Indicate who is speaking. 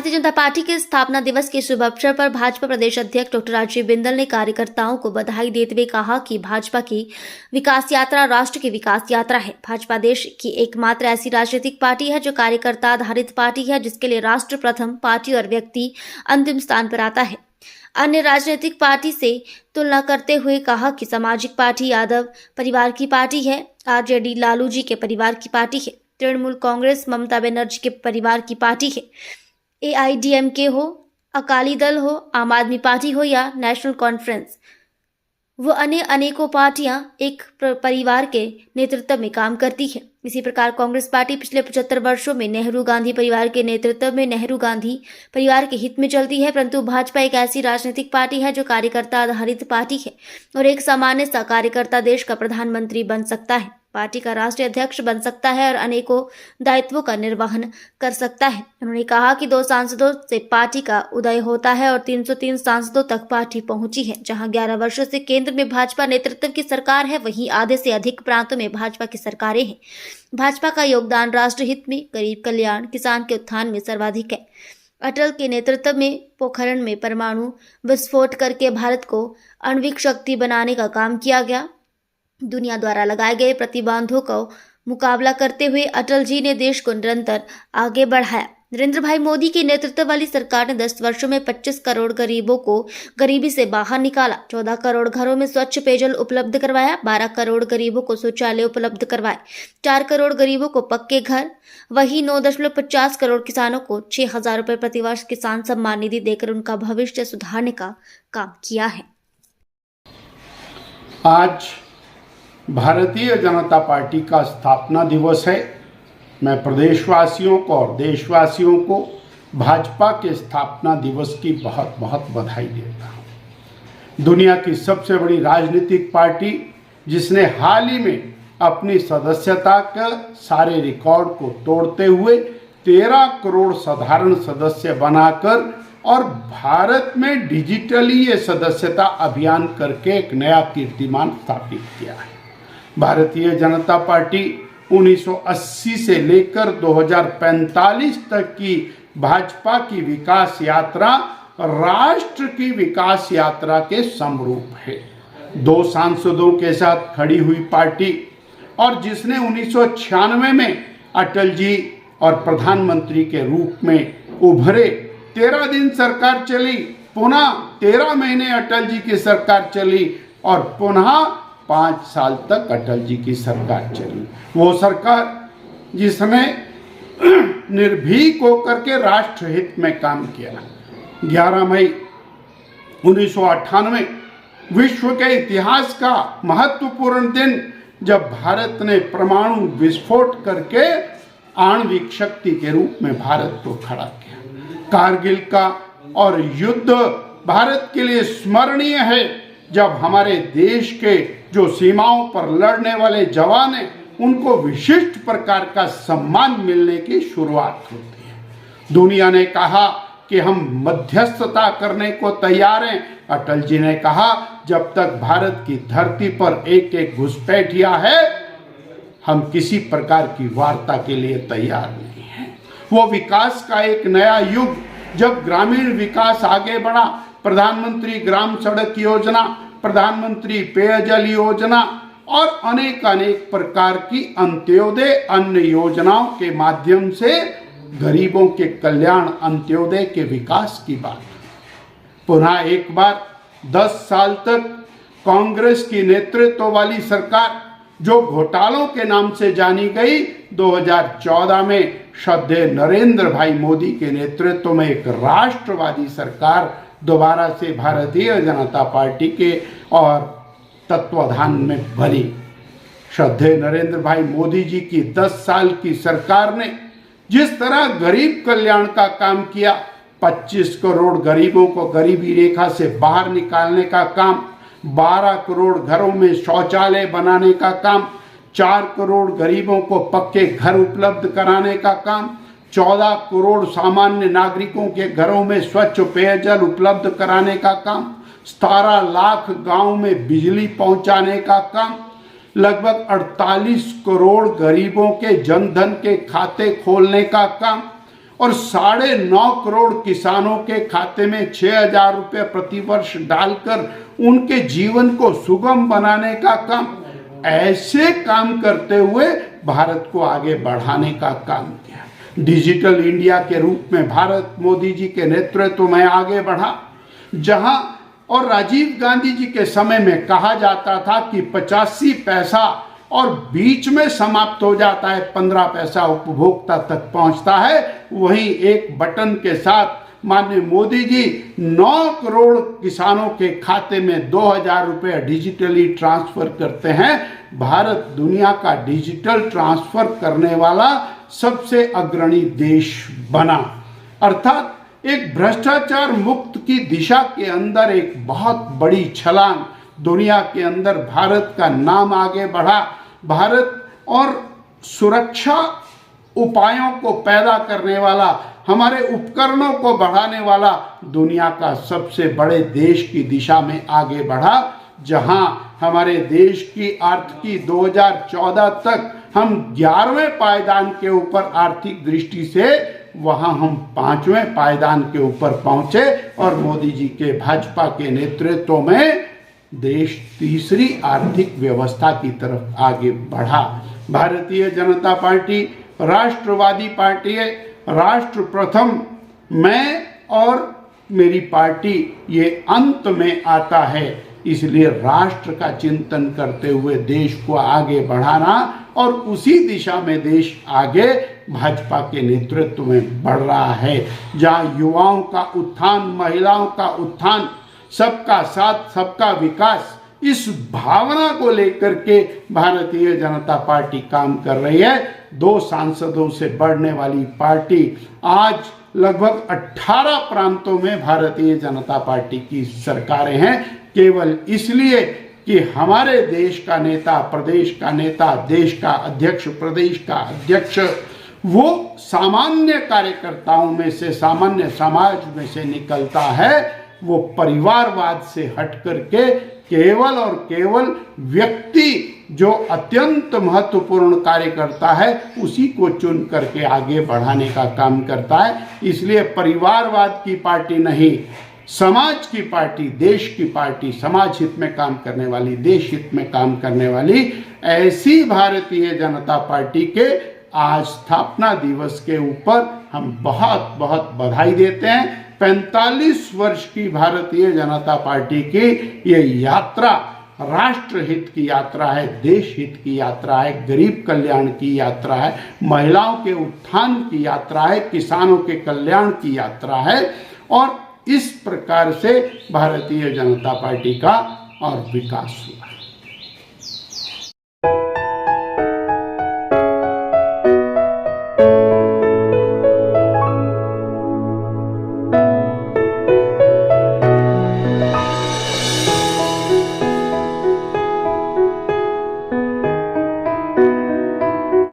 Speaker 1: Bharatiya Janata party के स्थापना दिवस के शुभ अवसर पर भाजपा प्रदेश अध्यक्ष डॉक्टर राजीव बिंदल ने कार्यकर्ताओं को बधाई देते हुए कहा कि भाजपा की विकास यात्रा राष्ट्र की विकास यात्रा है। भाजपा देश की एकमात्र ऐसी राजनीतिक पार्टी है जो कार्यकर्ता आधारित पार्टी है, जिसके लिए राष्ट्र प्रथम, पार्टी और व्यक्ति अंतिम स्थान पर आता है। अन्य राजनीतिक पार्टी से तुलना करते हुए कहा कि सामाजिक पार्टी यादव परिवार की पार्टी है, आरजेडी लालू जी के परिवार की पार्टी है, तृणमूल कांग्रेस ममता बनर्जी के परिवार की पार्टी है, AIDMK हो, अकाली दल हो, आम आदमी पार्टी हो या नेशनल कॉन्फ्रेंस, वो अन्य अनेकों पार्टियां एक परिवार के नेतृत्व में काम करती है। इसी प्रकार कांग्रेस पार्टी पिछले 75 वर्षों में नेहरू गांधी परिवार के नेतृत्व में नेहरू गांधी परिवार के हित में चलती है, परंतु भाजपा एक ऐसी राजनीतिक पार्टी है जो कार्यकर्ता आधारित पार्टी है और एक सामान्य सा कार्यकर्ता देश का प्रधानमंत्री बन सकता है, पार्टी का राष्ट्रीय अध्यक्ष बन सकता है और अनेकों दायित्वों का निर्वहन कर सकता है। उन्होंने कहा कि 2 सांसदों से पार्टी का उदय होता है और 303 सांसदों तक पार्टी पहुंची है। जहां 11 वर्षों से केंद्र में भाजपा नेतृत्व की सरकार है, वहीं आधे से अधिक प्रांतों में भाजपा की सरकारें हैं। भाजपा का योगदान राष्ट्र हित में, गरीब कल्याण, किसान के उत्थान में सर्वाधिक है। अटल के नेतृत्व में पोखरण में परमाणु विस्फोट करके भारत को आणविक शक्ति बनाने का काम किया गया। दुनिया द्वारा लगाए गए प्रतिबंधों का मुकाबला करते हुए अटल जी ने देश को निरंतर आगे बढ़ाया। नरेंद्र भाई मोदी के नेतृत्व वाली सरकार ने 10 वर्षों में 25 करोड़ गरीबों को गरीबी से बाहर निकाला, 14 करोड़ घरों में स्वच्छ पेयजल उपलब्ध करवाया, 12 करोड़ गरीबों को शौचालय उपलब्ध करवाए, 4 करोड़ गरीबों को पक्के घर, वही 9.50 करोड़ किसानों को 6,000 रुपये प्रतिवर्ष किसान सम्मान निधि देकर उनका भविष्य सुधारने का काम किया है।
Speaker 2: आज भारतीय जनता पार्टी का स्थापना दिवस है। मैं प्रदेशवासियों को और देशवासियों को भाजपा के स्थापना दिवस की बहुत बहुत बधाई देता हूँ। दुनिया की सबसे बड़ी राजनीतिक पार्टी जिसने हाल ही में अपनी सदस्यता के सारे रिकॉर्ड को तोड़ते हुए 13 करोड़ साधारण सदस्य बनाकर और भारत में डिजिटली ये सदस्यता अभियान करके एक नया कीर्तिमान स्थापित किया है। भारतीय जनता पार्टी 1980 से लेकर 2045 तक की भाजपा की विकास यात्रा राष्ट्र की विकास यात्रा के समरूप है। 2 सांसदों के साथ खड़ी हुई पार्टी और जिसने 1996 में अटल जी और प्रधानमंत्री के रूप में उभरे, 13 दिन सरकार चली, पुनः 13 महीने अटल जी की सरकार चली और पुनः 5 साल तक अटल जी की सरकार चली। वो सरकार जिसने निर्भीक होकर के राष्ट्र हित में काम किया। 11 मई 1998 विश्व के इतिहास का महत्वपूर्ण दिन, जब भारत ने परमाणु विस्फोट करके आणविक शक्ति के रूप में भारत को खड़ा किया। कारगिल का और युद्ध भारत के लिए स्मरणीय है, जब हमारे देश के जो सीमाओं पर लड़ने वाले जवान हैं उनको विशिष्ट प्रकार का सम्मान मिलने की शुरुआत होती है। दुनिया ने कहा कि हम मध्यस्थता करने को तैयार हैं। अटल जी ने कहा जब तक भारत की धरती पर एक एक घुसपैठिया है, हम किसी प्रकार की वार्ता के लिए तैयार नहीं हैं। वो विकास का एक नया युग, जब ग्रामीण विकास आगे बढ़ा, प्रधानमंत्री ग्राम सड़क योजना, प्रधानमंत्री पेयजल योजना और अनेक प्रकार की अंत्योदय अन्य योजनाओं के माध्यम से गरीबों के कल्याण, अंत्योदय के विकास की बात। पुनः एक बार 10 साल तक कांग्रेस की नेतृत्व वाली सरकार जो घोटालों के नाम से जानी गई, 2014 में श्रद्धेय नरेंद्र भाई मोदी के नेतृत्व में एक राष्ट्रवादी सरकार दोबारा से भारतीय जनता पार्टी के और तत्वाधान में बनी। श्रद्धेय नरेंद्र भाई मोदी जी की 10 साल की सरकार ने जिस तरह गरीब कल्याण का काम किया, 25 करोड़ गरीबों को गरीबी रेखा से बाहर निकालने का काम, 12 करोड़ घरों में शौचालय बनाने का काम, 4 करोड़ गरीबों को पक्के घर उपलब्ध कराने का काम, 14 करोड़ सामान्य नागरिकों के घरों में स्वच्छ पेयजल उपलब्ध कराने का काम, 17 लाख गांव में बिजली पहुंचाने का काम, लगभग 48 करोड़ गरीबों के जनधन के खाते खोलने का काम और 9.5 करोड़ किसानों के खाते में 6,000 रुपये प्रतिवर्ष डालकर उनके जीवन को सुगम बनाने का काम, ऐसे काम करते हुए भारत को आगे बढ़ाने का काम किया। डिजिटल इंडिया के रूप में भारत मोदी जी के नेतृत्व में आगे बढ़ा, जहां और राजीव गांधी जी के समय में कहा जाता था कि 85 पैसा और बीच में समाप्त हो जाता है, 15 पैसा उपभोक्ता तक पहुंचता है, वहीं एक बटन के साथ माननीय मोदी जी 9 करोड़ किसानों के खाते में 2,000 रुपये डिजिटली ट्रांसफर करते हैं। भारत दुनिया का डिजिटल ट्रांसफर करने वाला सबसे अग्रणी देश बना, अर्थात एक भ्रष्टाचार मुक्त की दिशा के अंदर एक बहुत बड़ी छलांग, दुनिया के अंदर भारत का नाम आगे बढ़ा। भारत और सुरक्षा उपायों को पैदा करने वाला, हमारे उपकरणों को बढ़ाने वाला दुनिया का सबसे बड़े देश की दिशा में आगे बढ़ा, जहां हमारे देश की आर्थिकी 2014 तक हम 11वें पायदान के ऊपर आर्थिक दृष्टि से, वहां हम 5वें पायदान के ऊपर पहुंचे और मोदी जी के भाजपा के नेतृत्व में देश तीसरी आर्थिक व्यवस्था की तरफ आगे बढ़ा। भारतीय जनता पार्टी राष्ट्रवादी पार्टी है, राष्ट्र प्रथम, मैं और मेरी पार्टी ये अंत में आता है। इसलिए राष्ट्र का चिंतन करते हुए देश को आगे बढ़ाना और उसी दिशा में देश आगे भाजपा के नेतृत्व में बढ़ रहा है, जहां युवाओं का उत्थान, महिलाओं का उत्थान, सबका साथ सबका विकास, इस भावना को लेकर के भारतीय जनता पार्टी काम कर रही है। 2 सांसदों से बढ़ने वाली पार्टी आज लगभग 18 प्रांतों में भारतीय जनता पार्टी की सरकारें हैं, केवल इसलिए कि हमारे देश का नेता, प्रदेश का नेता, देश का अध्यक्ष, प्रदेश का अध्यक्ष वो सामान्य कार्यकर्ताओं में से, सामान्य समाज में से निकलता है। वो परिवारवाद से हट करके केवल और केवल व्यक्ति जो अत्यंत महत्वपूर्ण कार्य करता है उसी को चुन करके आगे बढ़ाने का काम करता है। इसलिए परिवारवाद की पार्टी नहीं, समाज की पार्टी, देश की पार्टी, समाज हित में काम करने वाली, देश हित में काम करने वाली, ऐसी भारतीय जनता पार्टी के आज स्थापना दिवस के ऊपर हम बहुत बहुत बधाई देते हैं। 45 वर्ष की भारतीय जनता पार्टी की ये यात्रा राष्ट्रहित की यात्रा है, देश हित की यात्रा है, गरीब कल्याण की यात्रा है, महिलाओं के उत्थान की यात्रा है, किसानों के कल्याण की यात्रा है। और इस प्रकार से भारतीय जनता पार्टी का और विकास हुआ।